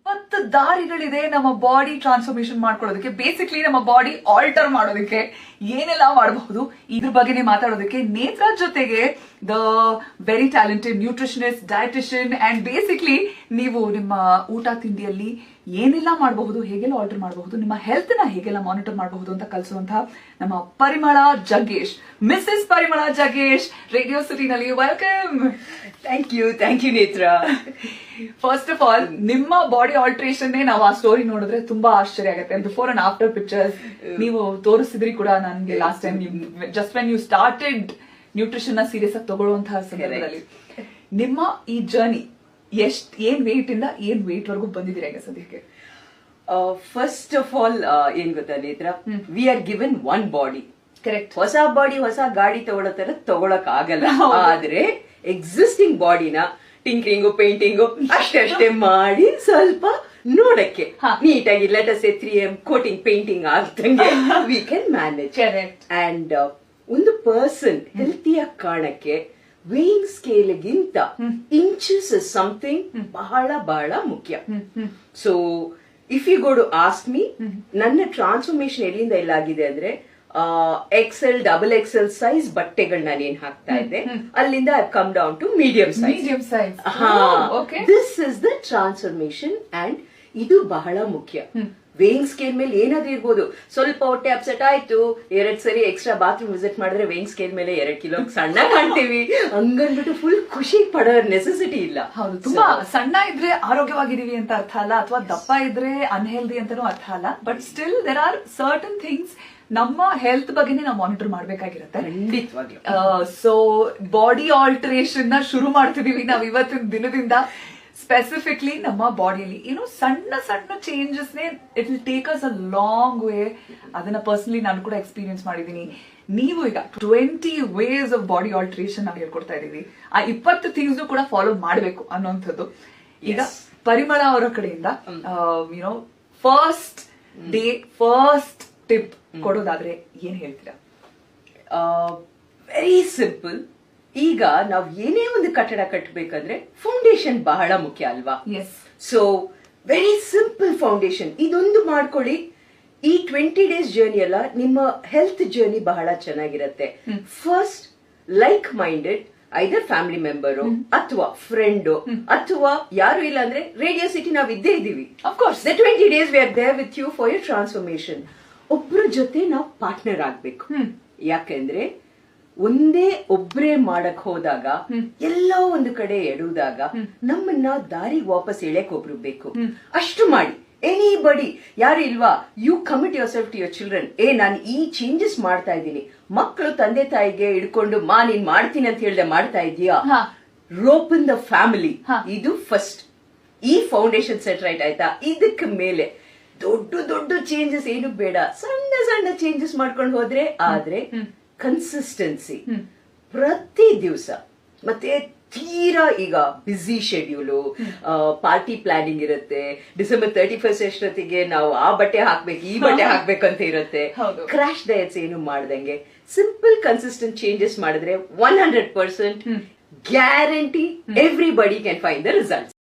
ಮತ್ತು ದಾರಿಗಳಿದೆ ನಮ್ಮ body transformation ಮಾಡ್ಕೊಳ್ಳೋದಕ್ಕೆ, ಬೇಸಿಕ್ಲಿ ನಮ್ಮ ಬಾಡಿ ಆಲ್ಟರ್ ಮಾಡೋದಕ್ಕೆ ಏನೆಲ್ಲ ಮಾಡಬಹುದು ಇದ್ರ ಬಗ್ಗೆನೇ ಮಾತಾಡೋದಕ್ಕೆ ನೇತ್ರ ಜೊತೆಗೆ the very talented nutritionist, dietitian and basically ನೀವು ನಿಮ್ಮ ಊಟ ತಿಂಡಿಯಲ್ಲಿ ಏನೆಲ್ಲ ಮಾಡಬಹುದು, ಹೇಗೆಲ್ಲ ಆಲ್ಟರ್ ಮಾಡಬಹುದು, ನಿಮ್ಮ ಹೆಲ್ತ್ ನ ಹೇಗೆಲ್ಲ ಮಾನಿಟರ್ ಮಾಡಬಹುದು ಅಂತ ಕಲಿಸುವಂತಹ ನಮ್ಮ ಪರಿಮಳ ಜಗ್ಗೇಶ್, ಮಿಸಸ್ ಪರಿಮಳ ಜಗ್ಗೇಶ್ ರೇಡಿಯೋ ಸಿಟಿನಲ್ಲಿ welcome. Thank you Netra. First of all ನಿಮ್ಮ ಬಾಡಿ ಆಲ್ಟ್ರೇಷನ್ ನಾವು ಆ ಸ್ಟೋರಿ ನೋಡಿದ್ರೆ ತುಂಬಾ ಆಶ್ಚರ್ಯ ಆಗುತ್ತೆ. ಬಿಫೋರ್ ಅಂಡ್ ಆಫ್ಟರ್ ಪಿಕ್ಚರ್ಸ್ ನೀವು ತೋರಿಸಿದ್ರಿ ಕೂಡ ನನ್ಗೆ last time, just when you started nutrition ನ ಸೀರಿಯಸ್ ಆಗಿ ತಗೊಳ್ಳುವಂತಹ ಸಂದರ್ಭದಲ್ಲಿ ನಿಮ್ಮ ಈ ಜರ್ನಿ ಏನ್ ವೇಟ್ ಇಂದ ಏನ್ ವೇಟ್ ವರೆಗೂ ಬಂದಿದ್ದೀರಾ ಈಗ ಸದ್ಯಕ್ಕೆ? ಫಸ್ಟ್ ಆಫ್ ಆಲ್ ಏನ್ ಗೊತ್ತಾ ನೇತ್ರ, we are given one body. Correct. ಹೊಸ ಬಾಡಿ ಹೊಸ ಗಾಡಿ ತಗೊಳ್ಳೋ ತರ ತಗೊಳಕ್ ಆಗಲ್ಲ. ಆದ್ರೆ ಎಕ್ಸಿಸ್ಟಿಂಗ್ ಬಾಡಿನ ಟಿಂಕರಿಂಗು ಪೇಂಟಿಂಗು ಅಷ್ಟೇ ಮಾಡಿ ಸ್ವಲ್ಪ ನೋಡಕ್ಕೆ ನೀಟಾಗಿ ಲೆಟಸ್ 3M ಕೋಟಿಂಗ್ ಪೇಂಟಿಂಗ್ ಆಗ್ತಂಗೆ we can manage. Correct. And ಒಂದು ಪರ್ಸನ್ ಹೆಲ್ತಿಯಾಗಿ ಕಾಣಕ್ಕೆ ವೇಯಿಂಗ್ ಸ್ಕೇಲ್ ಗಿಂತ ಇಂಚಸ್ ಸಮಥಿಂಗ್ ಬಹಳ ಬಹಳ ಮುಖ್ಯ. So if you go to ask me, ನನ್ನ ಟ್ರಾನ್ಸ್ಫಾರ್ಮೇಶನ್ ಎಲ್ಲಿಂದ ಎಲ್ಲಾಗಿದೆ ಅಂದ್ರೆ XL, XXL ಸೈಜ್ ಬಟ್ಟೆಗಳು ನಾನು ಏನ್ ಹಾಕ್ತಾ ಇದ್ದೆ ಅಲ್ಲಿಂದ I come down to medium size. This is the transformation and ಇದು ಬಹಳ ಮುಖ್ಯ. ವೇಯಿಂಗ್ ಸ್ಕೇಲ್ ಮೇಲೆ ಏನಾದ್ರೂ ಇರ್ಬೋದು, ಸ್ವಲ್ಪ ಹೊಟ್ಟೆ ಅಪ್ಸೆಟ್ ಆಯ್ತು, 2 ಸರಿ ಎಕ್ಸ್ಟ್ರಾ ಬಾತ್ರೂಮ್ ವಿಸಿಟ್ ಮಾಡಿದ್ರೆ ವೇಯಿಂಗ್ ಸ್ಕೇಲ್ ಮೇಲೆ 2 ಕಿಲೋ ಸಣ್ಣ ಕಾಣ್ತೀವಿ ಹಂಗನ್ಬಿಟ್ಟು ಫುಲ್ ಖುಷಿ ಪಡೋ ನೆಸೆಸಿಟಿ ಇಲ್ಲ. ಹೌದು, ತುಂಬಾ ಸಣ್ಣ ಇದ್ರೆ ಆರೋಗ್ಯವಾಗಿದೀವಿ ಅಂತ ಅರ್ಥ ಅಲ್ಲ, ಅಥವಾ ದಪ್ಪ ಇದ್ರೆ ಅನ್ಹೆಲ್ದಿ ಅಂತಾನೂ ಅರ್ಥ ಅಲ್ಲ. But still there are certain things ನಮ್ಮ ಹೆಲ್ತ್ ಬಗ್ಗೆನೇ ನಾವು ಮಾನಿಟರ್ ಮಾಡ್ಬೇಕಾಗಿರುತ್ತೆ. ಖಂಡಿತವಾಗ್ಲೂ. ಸೊ ಬಾಡಿ ಆಲ್ಟರೇಷನ್ ನ ಶುರು ಮಾಡ್ತಿದೀವಿ ನಾವು ಇವತ್ತಿನ ದಿನದಿಂದ. ಸ್ಪೆಸಿಫಿಕ್ಲಿ ನಮ್ಮ ಬಾಡಿಯಲ್ಲಿ ಏನೋ ಸಣ್ಣ ಸಣ್ಣ changes it will take us a long way. ಅದನ್ನ ಪರ್ಸನಲಿ ನಾನು ಕೂಡ ಎಕ್ಸ್ಪೀರಿಯನ್ಸ್ ಮಾಡಿದೀನಿ. ನೀವು ಈಗ 20 ವೇಸ್ ಆಫ್ ಬಾಡಿ ಆಲ್ಟರೇಷನ್ ನಾವು ಹೇಳ್ಕೊಡ್ತಾ ಇದೀವಿ. ಆ 20 ಥಿಂಗ್ಸ್ ಕೂಡ ಫಾಲೋ ಮಾಡ್ಬೇಕು ಅನ್ನೋಂಥದ್ದು. ಈಗ ಪರಿಮಳ ಅವರ ಕಡೆಯಿಂದ you know first day first tip ಕೊಡೋದಾದ್ರೆ ಏನ್ ಹೇಳ್ತೀರಾ? Very simple. ಈಗ ನಾವ್ ಏನೇ ಒಂದು ಕಟ್ಟಡ ಕಟ್ಟಬೇಕಂದ್ರೆ ಫೌಂಡೇಶನ್ ಬಹಳ ಮುಖ್ಯ ಅಲ್ವಾ? Yes. So very simple foundation ಇದೊಂದು ಮಾಡ್ಕೊಳ್ಳಿ. ಈ 20 ಡೇಸ್ ಜರ್ನಿ ಅಲ್ಲ, ನಿಮ್ಮ ಹೆಲ್ತ್ ಜರ್ನಿ ಬಹಳ ಚೆನ್ನಾಗಿರತ್ತೆ. First like minded either family member ಅಥವಾ ಫ್ರೆಂಡ್ ಅಥವಾ ಯಾರು ಇಲ್ಲ ಅಂದ್ರೆ ರೇಡಿಯೋ ಸಿಟಿ ನಾವ್ ಇದ್ದೇ ಇದೀವಿ. Of course the 20 days we are there with you for your transformation. ಒಬ್ಬರ ಜೊತೆ ನಾವು ಪಾರ್ಟ್ನರ್ ಆಗ್ಬೇಕು. ಯಾಕೆಂದ್ರೆ ಒಂದೇ ಒಬ್ರೇ ಮಾಡಕ್ ಹೋದಾಗ ಎಲ್ಲೋ ಒಂದು ಕಡೆ ಎಡುವುದಾಗ ನಮ್ಮನ್ನ ದಾರಿಗೆ ವಾಪಸ್ ಎಳೆಕ್ ಒಬ್ರು ಬೇಕು. ಅಷ್ಟು ಮಾಡಿ. ಎನಿಬಡಿ ಯಾರು ಇಲ್ವಾ, you commit yourself to your children. ನಾನು ಈ ಚೇಂಜಸ್ ಮಾಡ್ತಾ ಇದ್ದೀನಿ. ಮಕ್ಕಳು ತಂದೆ ತಾಯಿಗೆ ಹಿಡ್ಕೊಂಡು ನೀನ್ ಮಾಡ್ತೀನಿ ಅಂತ ಹೇಳ್ದೆ ಮಾಡ್ತಾ ಇದೀಯಾ, ರೋಪ್ ಇನ್ ದ ಫ್ಯಾಮಿಲಿ. ಇದು ಫಸ್ಟ್. ಈ ಫೌಂಡೇಶನ್ ಸೆಟ್ ರೈಟ್ ಆಯ್ತಾ, ಇದಕ್ಕೆ ಮೇಲೆ ದೊಡ್ಡ ದೊಡ್ಡ ಚೇಂಜಸ್ ಏನು ಬೇಡ, ಸಣ್ಣ ಸಣ್ಣ ಚೇಂಜಸ್ ಮಾಡ್ಕೊಂಡು ಹೋದ್ರೆ ಆದ್ರೆ ಕನ್ಸಿಸ್ಟೆನ್ಸಿ ಪ್ರತಿ ದಿವಸ. ಮತ್ತೆ ತೀರಾ ಈಗ ಬ್ಯುಸಿ ಶೆಡ್ಯೂಲು, ಪಾರ್ಟಿ ಪ್ಲಾನಿಂಗ್ ಇರುತ್ತೆ. ಡಿಸೆಂಬರ್ 31 ಅಷ್ಟೊತ್ತಿಗೆ ನಾವು ಆ ಬಟ್ಟೆ ಹಾಕ್ಬೇಕು ಈ ಬಟ್ಟೆ ಹಾಕ್ಬೇಕಂತ ಇರುತ್ತೆ. ಕ್ರಾಶ್ ಡಯಟ್ಸ್ ಏನು ಮಾಡ್ದಂಗೆ ಸಿಂಪಲ್ ಕನ್ಸಿಸ್ಟೆಂಟ್ ಚೇಂಜಸ್ ಮಾಡಿದ್ರೆ 100% guarantee everybody can find the results.